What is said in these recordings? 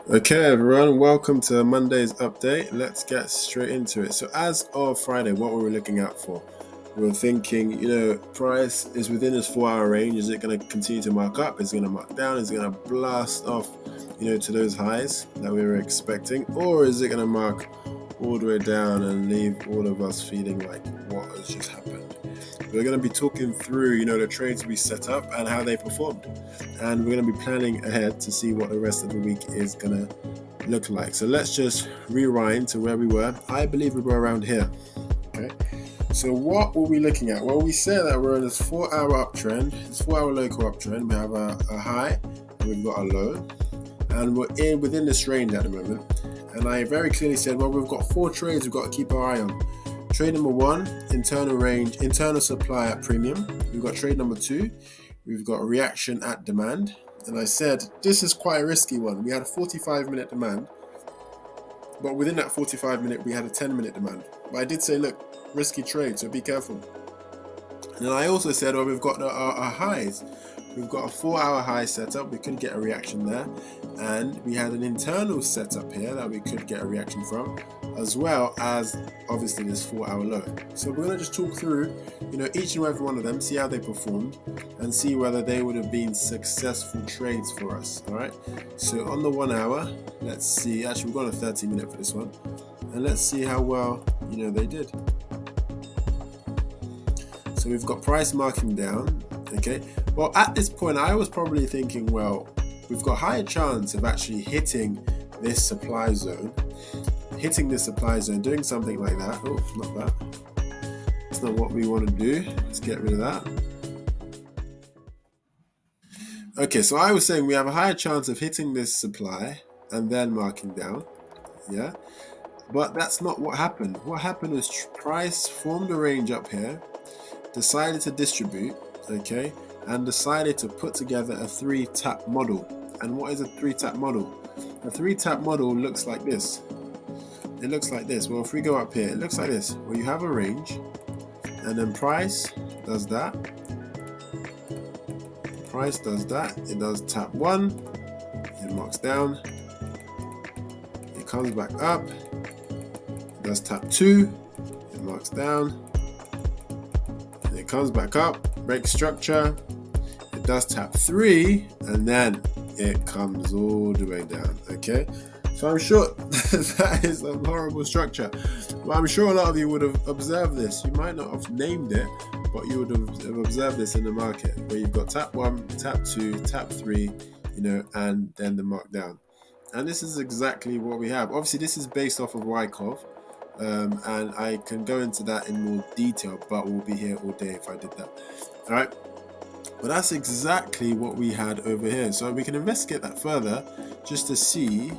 Okay, everyone, welcome to Monday's update. Let's get straight into it. So, as of Friday, what were we looking out for? We were thinking, price is within this 4 hour range. Is it going to continue to mark up? Is it going to mark down? Is it going to blast off, to those highs that we were expecting? Or is it going to mark all the way down and leave all of us feeling like what has just happened? We're going to be talking through, the trades we set up and how they performed. And we're going to be planning ahead to see what the rest of the week is going to look like. So let's just rewind to where we were. I believe we were around here. Okay. So what were we looking at? Well, we said that we're in this 4 hour uptrend, this 4 hour local uptrend. We have a high and we've got a low. And we're within this range at the moment. And I very clearly said, well, we've got 4 trades we've got to keep our eye on. Trade number 1, internal range, internal supply at premium. We've got trade number 2, we've got reaction at demand. And I said, this is quite a risky one. We had a 45-minute demand, but within that 45-minute, we had a 10-minute demand. But I did say, look, risky trade, so be careful. And then I also said, well, we've got our highs. We've got a 4 hour high setup. We could get a reaction there. And we had an internal setup here that we could get a reaction from, as well as obviously this 4 hour low. So we're going to just talk through, each and every one of them, see how they performed and see whether they would have been successful trades for us. All right. So on the 1 hour, let's see. Actually, we've got a 30-minute for this one. And let's see how well, they did. So we've got price marking down. Okay. Well, at this point, I was probably thinking, well, we've got higher chance of actually hitting this supply zone, doing something like that. Oh, not that. That's not what we want to do. Let's get rid of that. Okay, so I was saying we have a higher chance of hitting this supply and then marking down. Yeah. But that's not what happened. What happened is price formed a range up here, decided to distribute, okay, and decided to put together a 3-tap model. And what is a 3-tap model? A 3-tap model looks like this. It looks like this. Well, if we go up here, it looks like this. Well, you have a range, and then price does that. Price does that. It does tap 1. It marks down. It comes back up. It does tap 2. It marks down. And it comes back up. Break structure. It does tap 3, and then it comes all the way down. Okay, so I'm sure that is a horrible structure, but I'm sure a lot of you would have observed this. You might not have named it, but you would have observed this in the market, where you've got tap 1, tap 2, tap 3, and then the markdown. And this is exactly what we have. Obviously, this is based off of Wyckoff, and I can go into that in more detail, but we'll be here all day if I did that. All right. But that's exactly what we had over here. So we can investigate that further just to see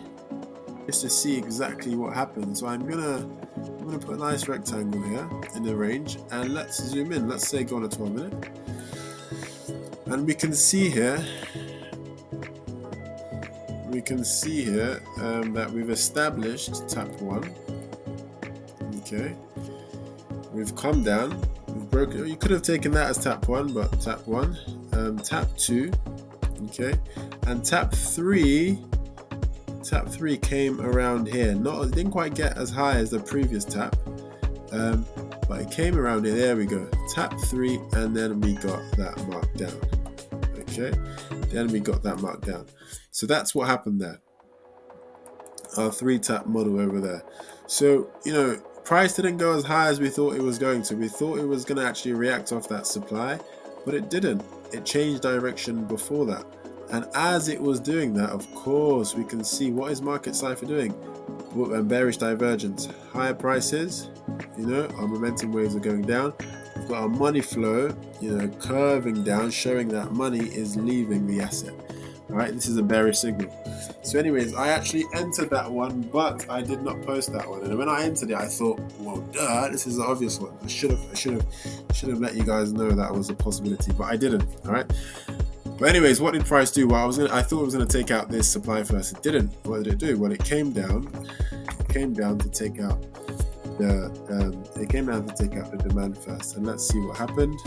exactly what happened. So I'm gonna put a nice rectangle here in the range, and let's zoom in. Let's say go on a 12-minute, and we can see here. That we've established tap 1. Okay, we've come down. Broken. You could have taken that as tap 1, but tap 1, tap 2, okay, and tap 3 came around here. It didn't quite get as high as the previous tap, but it came around here. There we go. Tap 3, and then we got that mark down. Okay, then we got that mark down. So that's what happened there. Our 3-tap model over there. So price didn't go as high as we thought it was going to. We thought it was going to actually react off that supply, but it didn't. It changed direction before that. And as it was doing that, of course, we can see what is market cipher doing. Bearish divergence. Higher prices, our momentum waves are going down. We've got our money flow, curving down, showing that money is leaving the asset. All right, this is a bearish signal. So anyways, I actually entered that one, but I did not post that one. And when I entered it, I thought, well, this is the obvious one. I should have let you guys know that was a possibility, but I didn't. All right. But anyways, what did price do? Well, I thought it was going to take out this supply first. It didn't. What did it do? Well, it came down. It came down to take out the demand first. And let's see what happened.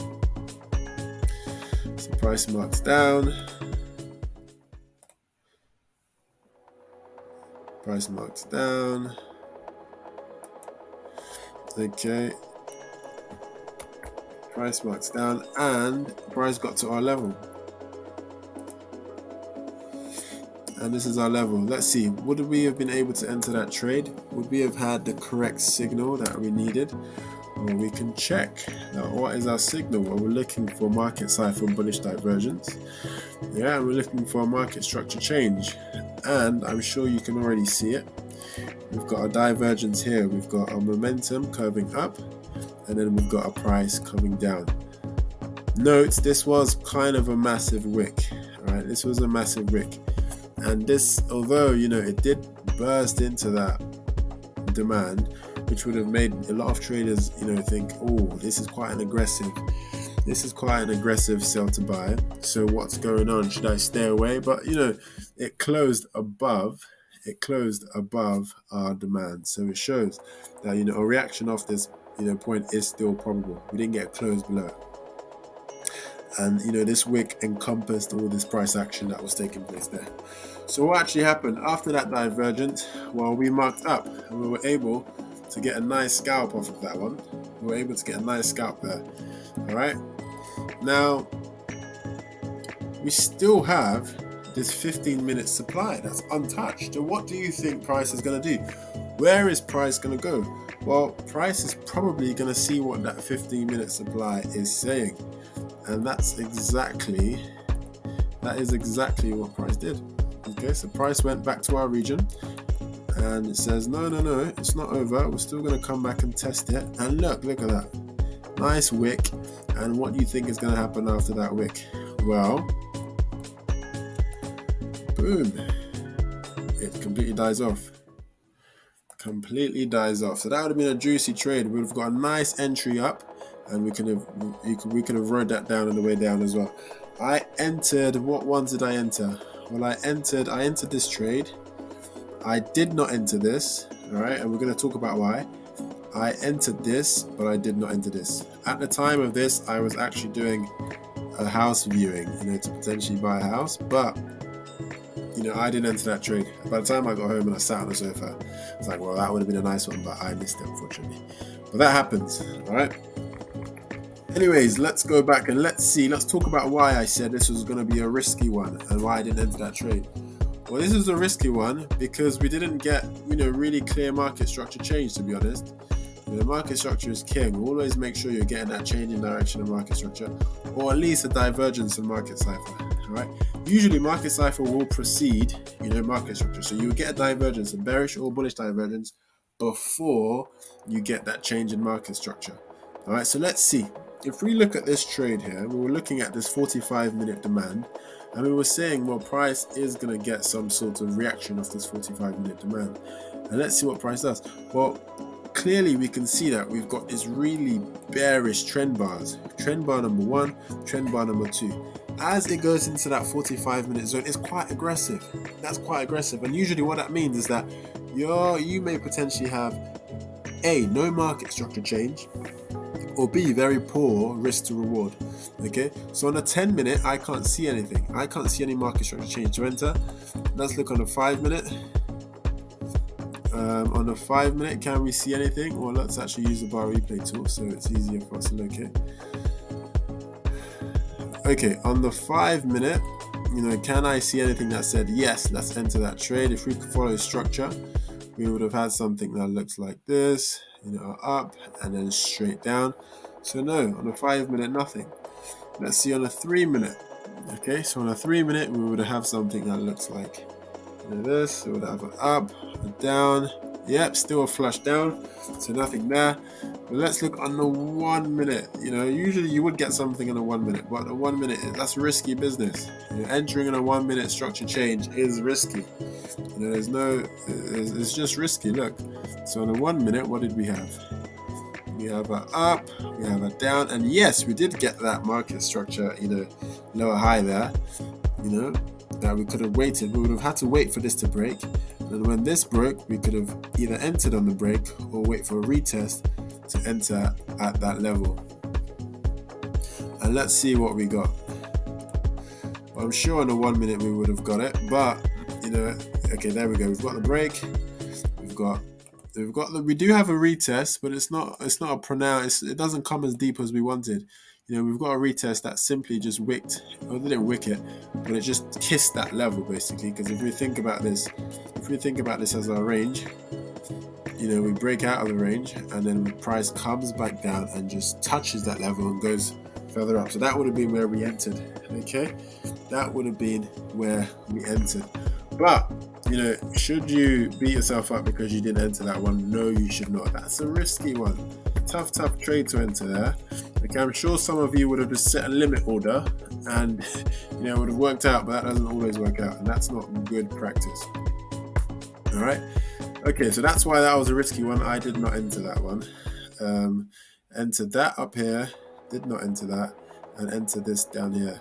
So price marks down. Price marks down. Okay. Price marks down, and price got to our level. And this is our level. Let's see, would we have been able to enter that trade? Would we have had the correct signal that we needed? Well, we can check. Now, what is our signal? Well, we're looking for market cipher bullish divergence. Yeah, and we're looking for a market structure change. And I'm sure you can already see it. We've got a divergence here. We've got a momentum curving up, and then we've got a price coming down. Note, this was kind of a massive wick. All right, this was a massive wick. And this, although, it did burst into that demand, which would have made a lot of traders, think, oh, this is quite an aggressive sell to buy. So what's going on? Should I stay away? But, it closed above our demand. So it shows that, a reaction off this, point is still probable. We didn't get closed below it. And, this wick encompassed all this price action that was taking place there. So what actually happened after that divergence? Well, we marked up and we were able to get a nice scalp off of that one. We were able to get a nice scalp there. All right. Now, we still have this 15-minute supply that's untouched. So what do you think price is going to do? Where is price going to go? Well, price is probably going to see what that 15-minute supply is saying. And that is exactly what price did. Okay, so price went back to our region and it says, no, it's not over. We're still going to come back and test it. And look at that. Nice wick. And what do you think is going to happen after that wick? Well, boom. It completely dies off. So that would have been a juicy trade. We would have got a nice entry up, and we could have rode that down on the way down as well. I entered. What ones did I enter? Well, I entered this trade. I did not enter this. All right, and we're going to talk about why. I entered this, but I did not enter this. At the time of this, I was actually doing a house viewing, to potentially buy a house, but I didn't enter that trade. By the time I got home and I sat on the sofa, it's like, well, that would have been a nice one, but I missed it, unfortunately. But that happens, all right? Anyways, let's go back and let's talk about why I said this was going to be a risky one and why I didn't enter that trade. Well, this is a risky one because we didn't get, really clear market structure change, to be honest. Market structure is king. Always make sure you're getting that change in direction of market structure, or at least a divergence in market cipher. All right. Usually, market cipher will precede, market structure. So you will get a divergence, a bearish or bullish divergence, before you get that change in market structure. All right. So let's see. If we look at this trade here, we were looking at this 45-minute demand, and we were saying, well, price is going to get some sort of reaction off this 45-minute demand. And let's see what price does. Well, clearly we can see that we've got these really bearish trend bars. Trend bar number 1, trend bar number 2. As it goes into that 45-minute zone, it's quite aggressive. That's quite aggressive. And usually what that means is that you may potentially have A, no market structure change, or B, very poor risk to reward. Okay, so on a 10-minute, I can't see anything. I can't see any market structure change to enter. Let's look on a 5-minute. On the 5-minute, can we see anything? Well, let's actually use the bar replay tool so it's easier for us to locate. Okay, on the 5-minute, can I see anything that said, yes, let's enter that trade? If we could follow structure, we would have had something that looks like this, up and then straight down. So no, on the 5-minute, nothing. Let's see on a 3-minute. Okay, so on a 3-minute, we would have something that looks like this. We would have an up, a down. Yep, still a flush down, so nothing there. But let's look on the 1 minute. Usually you would get something in a 1 minute, but a 1 minute, that's risky business. Entering in a 1 minute structure change is risky. It's just risky. Look, so on the 1 minute, what did we have? We have an up, we have a down, and yes, we did get that market structure, lower high there, that we could have waited. We would have had to wait for this to break. And when this broke, we could have either entered on the break or wait for a retest to enter at that level. And let's see what we got. Well, I'm sure in a 1 minute we would have got it, but Okay, there we go. We've got the break. We do have a retest, but it's not a pronounced. It doesn't come as deep as we wanted. We've got a retest that simply just wicked, or didn't wick it, but it just kissed that level basically. Because if we think about this as our range, we break out of the range, and then the price comes back down and just touches that level and goes further up. So that would have been where we entered. Okay, that would have been where we entered. But should you beat yourself up because you didn't enter that one? No, you should not. That's a risky one. Tough trade to enter there. Okay, I'm sure some of you would have just set a limit order and it would have worked out, but that doesn't always work out, and that's not good practice. All right. Okay, so that's why that was a risky one. I did not enter that one. Entered that up here, did not enter that, and enter this down here.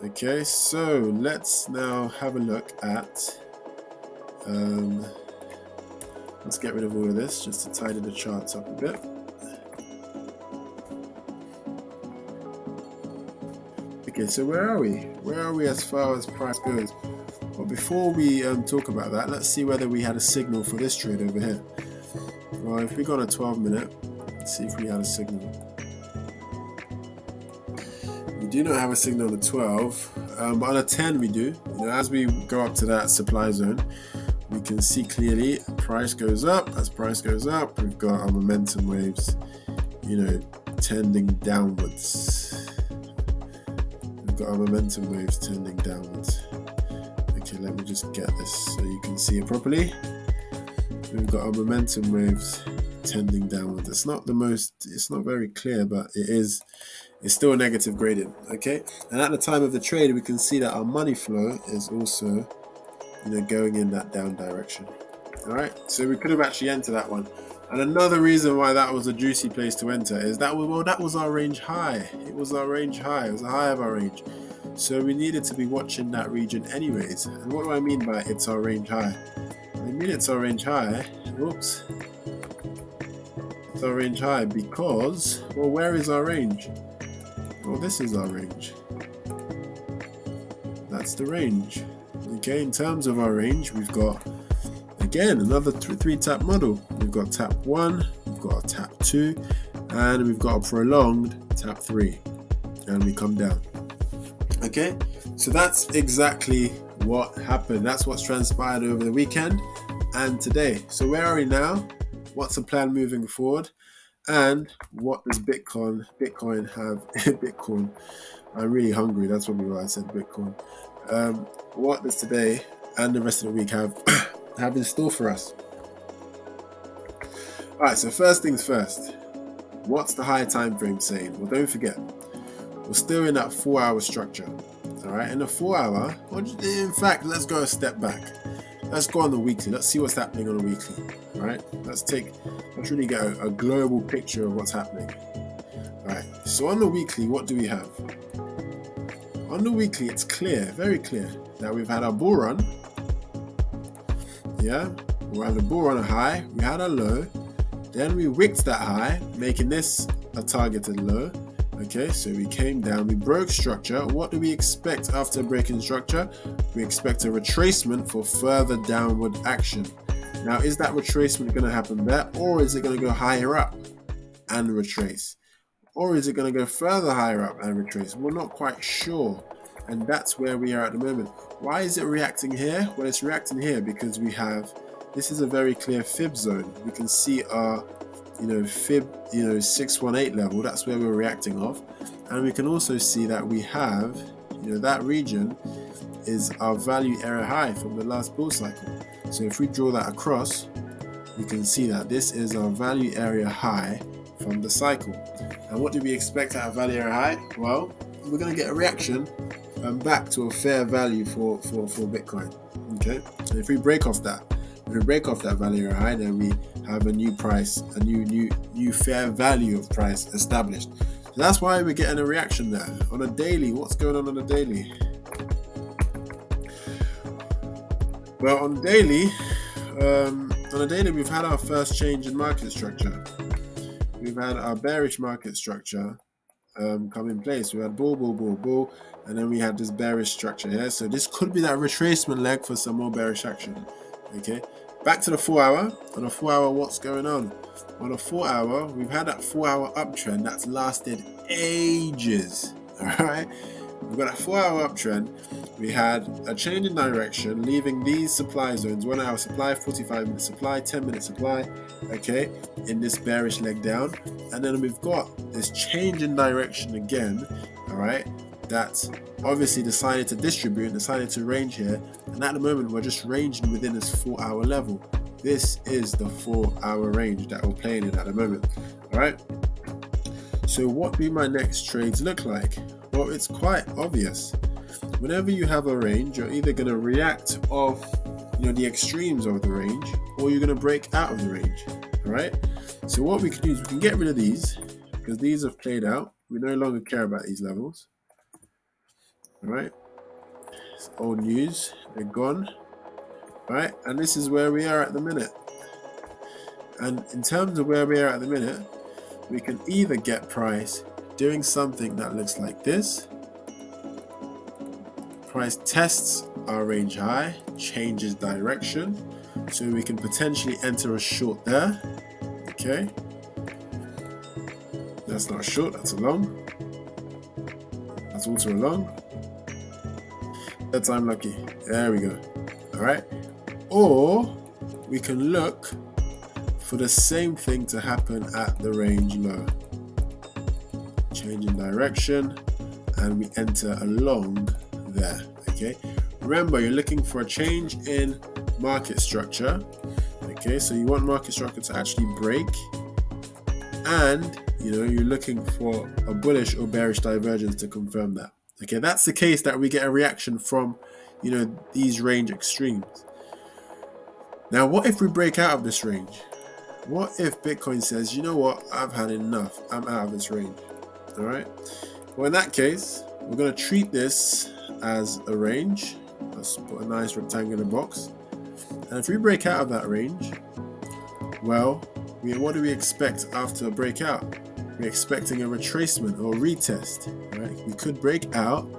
Okay, so let's now have a look at, let's get rid of all of this just to tidy the charts up a bit. Okay, so where are we? Where are we as far as price goes? But before we talk about that, let's see whether we had a signal for this trade over here. Well, if we go on a 12-minute, let's see if we had a signal. We do not have a signal on the 12, but on a 10 we do. As we go up to that supply zone, we can see clearly price goes up. As price goes up, we've got our momentum waves, tending downwards. We've got our momentum waves tending downwards. Okay, let me just get this so you can see it properly. We've got our momentum waves tending downwards. It's not very clear, but it's still a negative gradient. Okay, and at the time of the trade, we can see that our money flow is also going in that down direction. All right, so we could have actually entered that one. And another reason why that was a juicy place to enter is that that was our range high. It was our range high. It was the high of our range. So we needed to be watching that region anyways. And what do I mean by it's our range high? I mean it's our range high. Whoops. It's our range high because, well, where is our range? Well, this is our range. That's the range. Okay, in terms of our range, we've got, again, another three tap model. We've got tap 1, we've got a tap 2, and we've got a prolonged tap 3. And we come down. Okay, so that's exactly what happened. That's what's transpired over the weekend and today. So where are we now? What's the plan moving forward? And what does Bitcoin have? Bitcoin. I'm really hungry. That's probably why I said Bitcoin. What does today and the rest of the week have in store for us? All right. So first things first. What's the higher time frame saying? Well, don't forget, we're still in that 4-hour structure. All right. In the 4-hour, in fact, let's go a step back. Let's go on the weekly. Let's see what's happening on the weekly. All right. Let's really get a global picture of what's happening. All right. So on the weekly, what do we have? On the weekly, it's clear, very clear, that we've had our bull run. Yeah. We had a bull run, a high. We had a low. Then we wicked that high, making this a targeted low. Okay, so we came down, we broke structure. What do we expect after breaking structure? We expect a retracement for further downward action. Now, is that retracement going to happen there, or is it going to go higher up and retrace? Or is it going to go further higher up and retrace? We're not quite sure. And that's where we are at the moment. Why is it reacting here? Well, it's reacting here because this is a very clear fib zone. We can see our fib 618 level. That's where we're reacting off, and we can also see that we have that region is our value area high from the last bull cycle. So if we draw that across, we can see that this is our value area high from the cycle. And what do we expect at a value area high? Well, we're going to get a reaction back to a fair value for Bitcoin. Okay, and if we break off that value area high, then we have a new price, a new fair value of price established. So that's why we're getting a reaction there. On a daily, what's going on a daily? Well, on a daily, we've had our first change in market structure. We've had our bearish market structure come in place. We had bull, and then we had this bearish structure here. So this could be that retracement leg for some more bearish action. Okay, back to the 4 hour. On the 4 hour, what's going on? On the 4 hour, we've had that 4 hour uptrend that's lasted ages. All right, we've got that 4 hour uptrend. We had a change in direction, leaving these supply zones: 1 hour supply, 45-minute supply, 10-minute supply. Okay, in this bearish leg down, and then we've got this change in direction again. All right, that's obviously decided to distribute, decided to range here, and at the moment we're just ranging within this 4 hour level. This is the 4 hour range that we're playing in at the moment. All right, so what do my next trades look like? Well, it's quite obvious. Whenever you have a range, you're either going to react off the extremes of the range, or you're going to break out of the range. All right, so what we can do is we can get rid of these, because these have played out. We no longer care about these levels. All right, it's old news, they're gone. All right, and this is where we are at the minute. And in terms of where we are at the minute, we can either get price doing something that looks like this. Price tests our range high, changes direction, so we can potentially enter a short there. Okay, that's not a short, that's a long. That's also a long. That's I'm lucky. There we go. All right, or we can look for the same thing to happen at the range low. Change in direction, and we enter a long there. Okay, remember, you're looking for a change in market structure. Okay, so you want market structure to actually break, and you're looking for a bullish or bearish divergence to confirm that. Okay, that's the case that we get a reaction from these range extremes. Now, what if we break out of this range? What if Bitcoin says, you know what, I've had enough, I'm out of this range? All right, well, in that case, we're going to treat this as a range. Let's put a nice rectangular box, and if we break out of that range, well, what do we expect after a breakout? We're expecting a retracement or retest. Right? We could break out,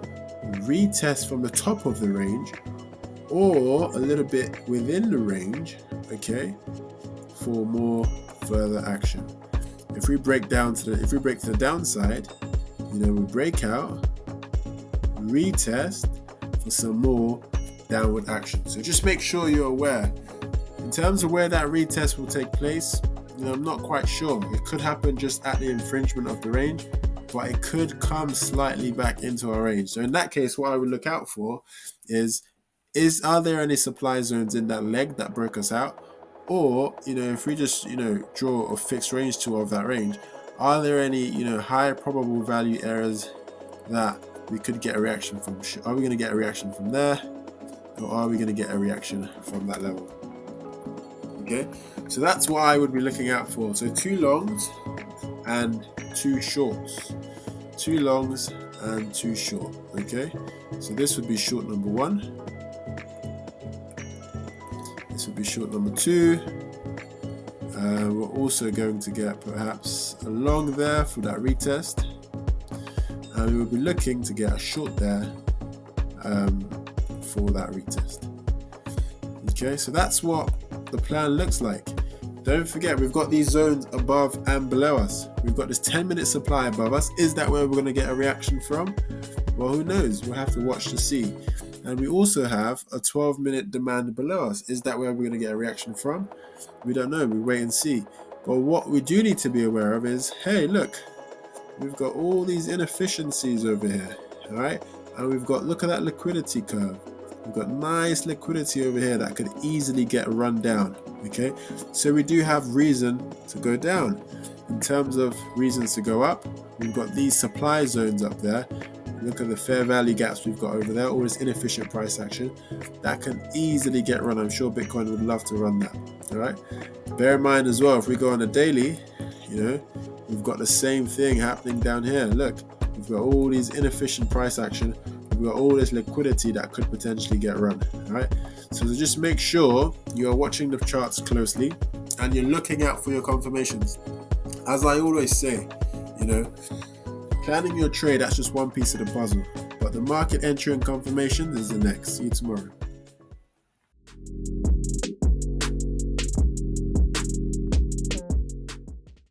retest from the top of the range, or a little bit within the range, okay, for more further action. If we break to the downside, we break out, retest for some more downward action. So just make sure you're aware. In terms of where that retest will take place, I'm not quite sure. It could happen just at the infringement of the range, but it could come slightly back into our range. So in that case, what I would look out for is are there any supply zones in that leg that broke us out? Or, if we just, draw a fixed range tool of that range, are there any, high probable value areas that we could get a reaction from? Are we going to get a reaction from there? Or are we going to get a reaction from that level? Okay, so that's what I would be looking out for. So 2 longs and 2 shorts. 2 longs and 2 short. Okay, so this would be short number 1. This would be short number 2. We're also going to get perhaps a long there for that retest, and we will be looking to get a short there for that retest. Okay, so that's what the plan looks like. Don't forget, we've got these zones above and below us. We've got this 10-minute supply above us. Is that where we're going to get a reaction from? Well, who knows? We'll have to watch to see. And we also have a 12-minute demand below us. Is that where we're going to get a reaction from? We don't know. We wait and see. But what we do need to be aware of is, hey, look, we've got all these inefficiencies over here, all right? And we've got, look at that liquidity curve. We've got nice liquidity over here that could easily get run down, okay? So we do have reason to go down. In terms of reasons to go up, we've got these supply zones up there. Look at the fair value gaps we've got over there, all this inefficient price action that can easily get run. I'm sure Bitcoin would love to run that, all right? Bear in mind as well, if we go on a daily, we've got the same thing happening down here. Look, we've got all these inefficient price action. We've got all this liquidity that could potentially get run, all right? So just make sure you're watching the charts closely and you're looking out for your confirmations. As I always say, Planning your trade, that's just one piece of the puzzle. But the market entry and confirmation is the next. See you tomorrow.